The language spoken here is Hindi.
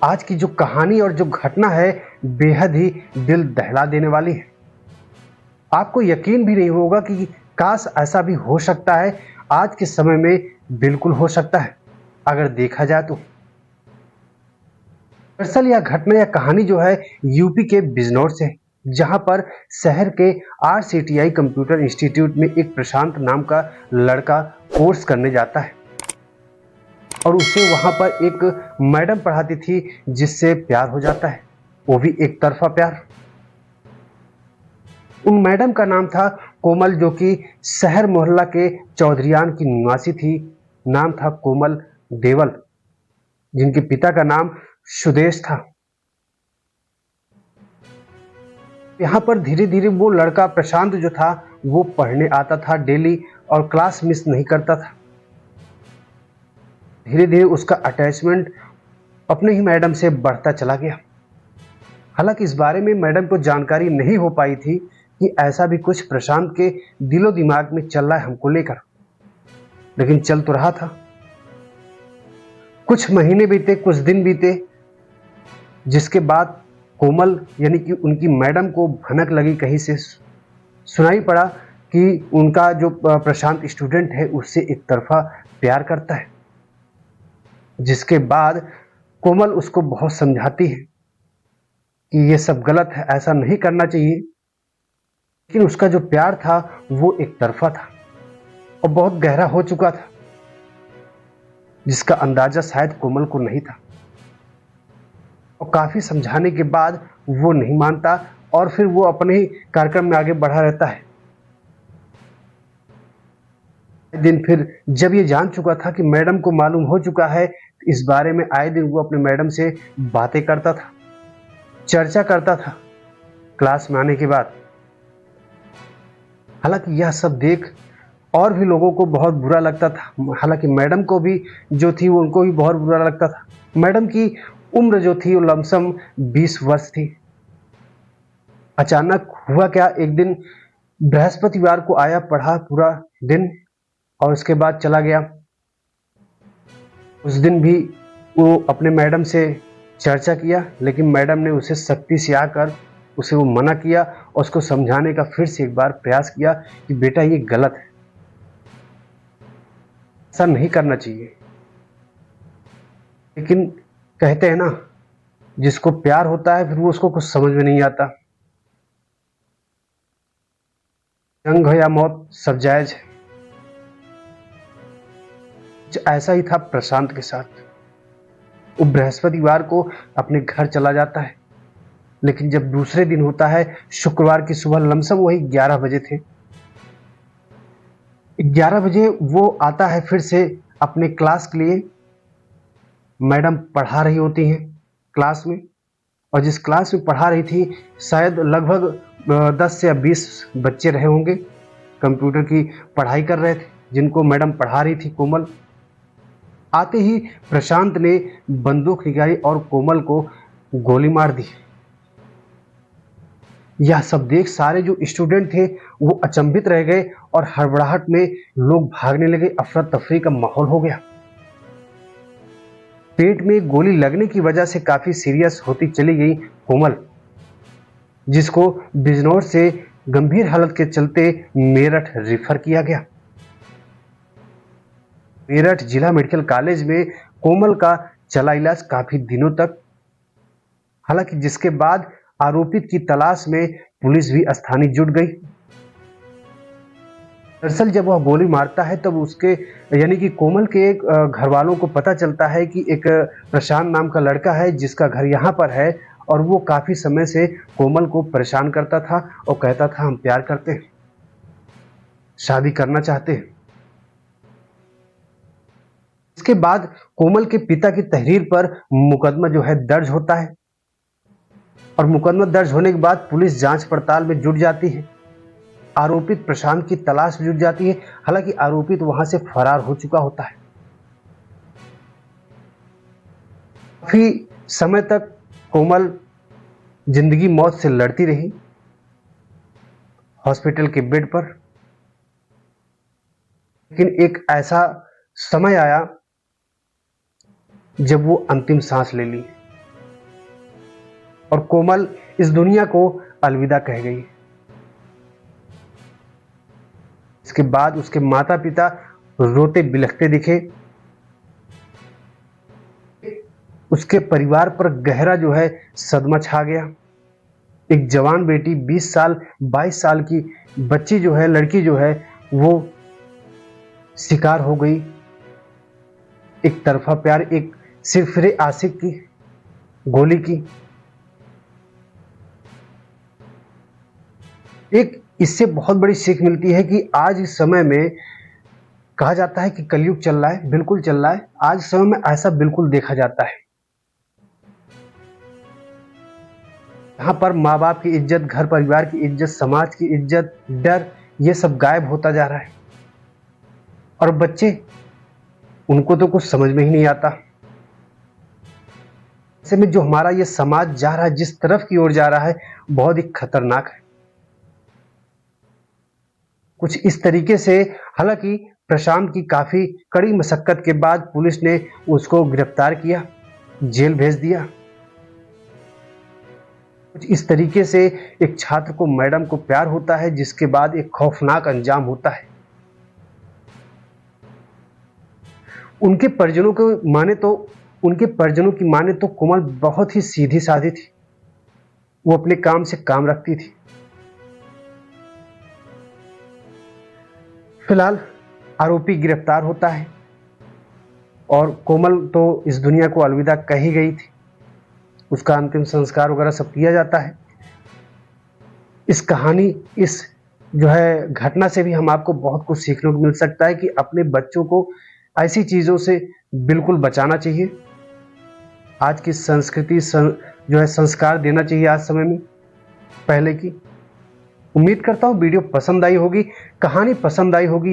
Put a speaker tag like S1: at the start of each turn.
S1: आज की जो कहानी और जो घटना है बेहद ही दिल दहला देने वाली है। आपको यकीन भी नहीं होगा कि काश ऐसा भी हो सकता है। आज के समय में बिल्कुल हो सकता है अगर देखा जाए तो। दरअसल यह घटना या कहानी जो है यूपी के बिजनौर से है, जहां पर शहर के आरसीटीआई कंप्यूटर इंस्टीट्यूट में एक प्रशांत नाम का लड़का कोर्स करने जाता है और उसे वहां पर एक मैडम पढ़ाती थी जिससे प्यार हो जाता है, वो भी एक तरफा प्यार। उन मैडम का नाम था कोमल, जो कि शहर मोहल्ला के चौधरियान की निवासी थी। नाम था कोमल देवल, जिनके पिता का नाम सुदेश था। यहाँ पर धीरे धीरे वो लड़का प्रशांत जो था वो पढ़ने आता था डेली और क्लास मिस नहीं करता था। धीरे धीरे उसका अटैचमेंट अपने ही मैडम से बढ़ता चला गया। हालांकि इस बारे में मैडम को जानकारी नहीं हो पाई थी कि ऐसा भी कुछ प्रशांत के दिलो दिमाग में चल रहा है हमको लेकर, लेकिन चल तो रहा था। कुछ महीने बीते, कुछ दिन बीते, जिसके बाद कोमल यानी कि उनकी मैडम को भनक लगी, कहीं से सुनाई पड़ा कि उनका जो प्रशांत स्टूडेंट है उससे एक तरफा प्यार करता है। जिसके बाद कोमल उसको बहुत समझाती है कि ये सब गलत है, ऐसा नहीं करना चाहिए। लेकिन उसका जो प्यार था वो एक तरफा था और बहुत गहरा हो चुका था, जिसका अंदाजा शायद कोमल को नहीं था। और काफी समझाने के बाद वो नहीं मानता और फिर वो अपने ही कार्यक्रम में आगे बढ़ा रहता है। दिन फिर जब ये जान चुका था कि मैडम को मालूम हो चुका है, इस बारे में आए दिन वो अपने मैडम से बातें करता था, चर्चा करता था क्लास में आने के बाद। हालांकि यह सब देख और भी लोगों को बहुत बुरा लगता था। हालांकि मैडम को भी जो थी वो उनको भी बहुत बुरा लगता था। मैडम की उम्र जो थी वो लमसम 20 वर्ष थी। अचानक हुआ क्या, एक दिन बृहस्पतिवार को आया, पढ़ा पूरा दिन और उसके बाद चला गया। उस दिन भी वो अपने मैडम से चर्चा किया, लेकिन मैडम ने उसे सख्ती से आकर उसे वो मना किया और उसको समझाने का फिर से एक बार प्रयास किया कि बेटा ये गलत है, ऐसा नहीं करना चाहिए। लेकिन कहते हैं ना, जिसको प्यार होता है फिर वो उसको कुछ समझ में नहीं आता। जंग हो या मौत सब जायज है। ऐसा ही था प्रशांत के साथ। वो बृहस्पतिवार को अपने घर चला जाता है, लेकिन जब दूसरे दिन होता है शुक्रवार की सुबह, लमसम वही 11 बजे थे। 11 बजे वो आता है फिर से अपने क्लास के लिए। मैडम पढ़ा रही होती हैं क्लास में, और जिस क्लास में पढ़ा रही थी शायद लगभग 10 या 20 बच्चे रहे होंगे, कंप्यूटर की पढ़ाई कर रहे थे, जिनको मैडम पढ़ा रही थी कोमल। आते ही प्रशांत ने बंदूक निकाली और कोमल को गोली मार दी। यह सब देख सारे जो स्टूडेंट थे वो अचंभित रह गए और हड़बड़ाहट में लोग भागने लगे। अफरा तफरी का माहौल हो गया। पेट में गोली लगने की वजह से काफी सीरियस होती चली गई कोमल, जिसको बिजनौर से गंभीर हालत के चलते मेरठ रेफर किया गया। मेरठ जिला मेडिकल कॉलेज में कोमल का चला इलाज काफी दिनों तक। हालांकि जिसके बाद आरोपित की तलाश में पुलिस भी स्थानीय जुट गई। दरअसल जब वह गोली मारता है तब उसके यानी कि कोमल के घर वालों को पता चलता है कि एक प्रशांत नाम का लड़का है जिसका घर यहाँ पर है, और वो काफी समय से कोमल को परेशान करता था और कहता था हम प्यार करते हैं, शादी करना चाहते हैं। इसके बाद कोमल के पिता की तहरीर पर मुकदमा जो है दर्ज होता है, और मुकदमा दर्ज होने के बाद पुलिस जांच पड़ताल में जुट जाती है। आरोपित प्रशांत की तलाश में जुट जाती है। हालांकि आरोपित वहां से फरार हो चुका होता है। काफी समय तक कोमल जिंदगी मौत से लड़ती रही हॉस्पिटल के बेड पर। लेकिन एक ऐसा समय आया जब वो अंतिम सांस ले ली। और कोमल इस दुनिया को अलविदा कह गई। इसके बाद उसके माता पिता रोते बिलखते दिखे। उसके परिवार पर गहरा जो है सदमा छा गया। एक जवान बेटी 20 साल 22 साल की बच्ची जो है, लड़की जो है, वो शिकार हो गई एक तरफा प्यार, एक सिरफिरे आशिक की गोली की। एक इससे बहुत बड़ी सीख मिलती है कि आज इस समय में कहा जाता है कि कलयुग चल रहा है, बिल्कुल चल रहा है। आज समय में ऐसा बिल्कुल देखा जाता है। यहाँ पर माँ बाप की इज्जत, घर परिवार की इज्जत, समाज की इज्जत, डर, ये सब गायब होता जा रहा है। और बच्चे, उनको तो कुछ समझ में ही नहीं आता। ऐसे में जो हमारा ये समाज जा रहा है, जिस तरफ की ओर जा रहा है, बहुत ही खतरनाक है। कुछ इस तरीके से, हालांकि प्रशांत की काफी कड़ी मशक्कत के बाद पुलिस ने उसको गिरफ्तार किया, जेल भेज दिया। कुछ इस तरीके से एक छात्र को मैडम को प्यार होता है, जिसके बाद एक खौफनाक अंजाम होता है। उनके परिजनों की माने तो कोमल बहुत ही सीधी साधी थी। वो अपने काम से काम रखती थी। फिलहाल आरोपी गिरफ्तार होता है और कोमल तो इस दुनिया को अलविदा कह ही गई थी। उसका अंतिम संस्कार वगैरह सब किया जाता है। इस कहानी, इस जो है घटना से भी हम आपको बहुत कुछ सीखने को मिल सकता है कि अपने बच्चों को ऐसी चीज़ों से बिल्कुल बचाना चाहिए। आज की संस्कृति जो है संस्कार देना चाहिए आज समय में पहले की। उम्मीद करता हूँ वीडियो पसंद आई होगी, कहानी पसंद आई होगी।